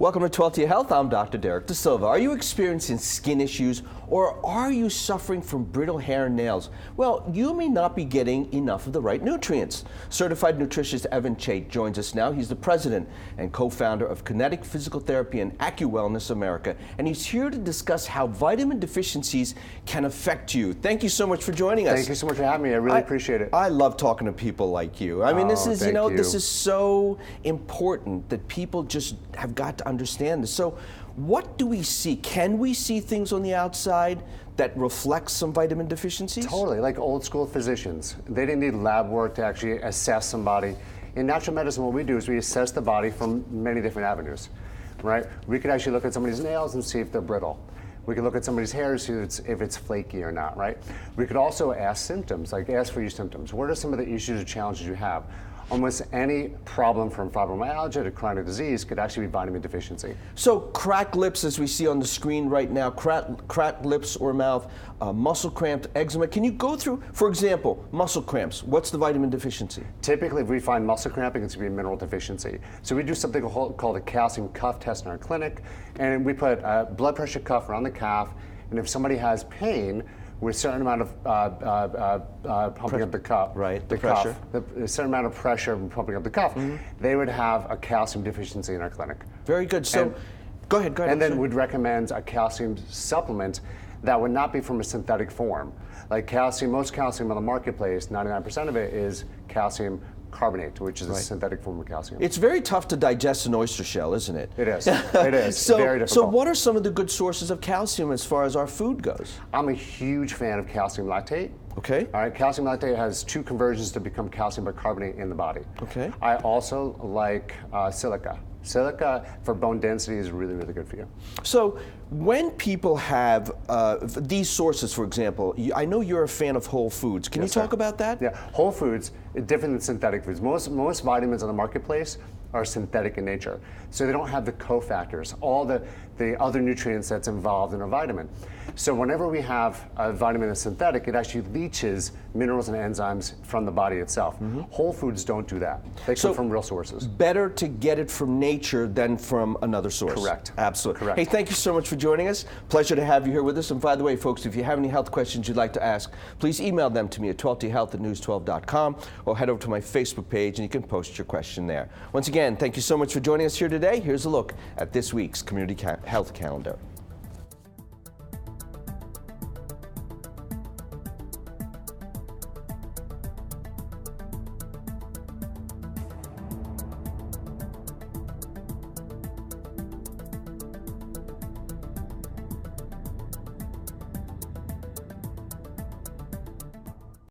Welcome to 12 to Your Health. I'm Dr. Derrick DeSilva. Are you experiencing skin issues or are you suffering from brittle hair and nails? Well, you may not be getting enough of the right nutrients. Certified nutritionist Evan Chait joins us now. He's the president and co-founder of Kinetic Physical Therapy and AccuWellness America, and he's here to discuss how vitamin deficiencies can affect you. Thank you so much for joining us. Thank you so much for having me. I really appreciate it. I love talking to people like you. I mean, this is, this you. is so important that people just have got to understand this. So what do we see? Can we see things on the outside that reflect some vitamin deficiencies? Totally, like old school physicians. They didn't need lab work to actually assess somebody. In natural medicine, what we do is we assess the body from many different avenues, right? We could actually look at somebody's nails and see if they're brittle. We could look at somebody's hair and see if it's flaky or not, right? We could also ask symptoms, like ask for your symptoms. What are some of the issues or challenges you have? Almost any problem from fibromyalgia to chronic disease could actually be vitamin deficiency. So cracked lips, as we see on the screen right now, cracked lips or mouth, muscle cramps, eczema. Can you go through, for example, muscle cramps? What's the vitamin deficiency? Typically, if we find muscle cramping, it's going to be a mineral deficiency. So we do something called a calcium cuff test in our clinic, and we put a blood pressure cuff around the calf, and if somebody has pain, with a certain amount of pumping up the cuff, right? A certain amount of pressure pumping up the cuff, they would have a calcium deficiency in our clinic. Very good. So, go ahead. And then we'd recommend a calcium supplement that would not be from a synthetic form. Like calcium, most calcium on the marketplace, 99% of it is calcium carbonate, which is a synthetic form of calcium. It's very tough to digest an oyster shell, isn't it? It is. It is. Very difficult. So what are some of the good sources of calcium as far as our food goes? I'm a huge fan of calcium lactate. Okay. All right, calcium lactate has two conversions to become calcium bicarbonate in the body. Okay. I also like silica. Silica for bone density is really, really good for you. So when people have these sources, for example, I know you're a fan of whole foods. Can you talk about that? Yeah, whole foods are different than synthetic foods. Most vitamins on the marketplace are synthetic in nature. So they don't have the cofactors, all the other nutrients that's involved in a vitamin. So whenever we have a vitamin that's synthetic, it actually leaches minerals and enzymes from the body itself. Whole foods don't do that. They come from real sources. Better to get it from nature than from another source. Correct. Absolutely. Correct. Hey, thank you so much for joining us. Pleasure to have you here with us. And by the way, folks, if you have any health questions you'd like to ask, please email them to me at 12thehealth@news12.com or head over to my Facebook page and you can post your question there. Once again, thank you so much for joining us here today. Here's a look at this week's Community Health Calendar.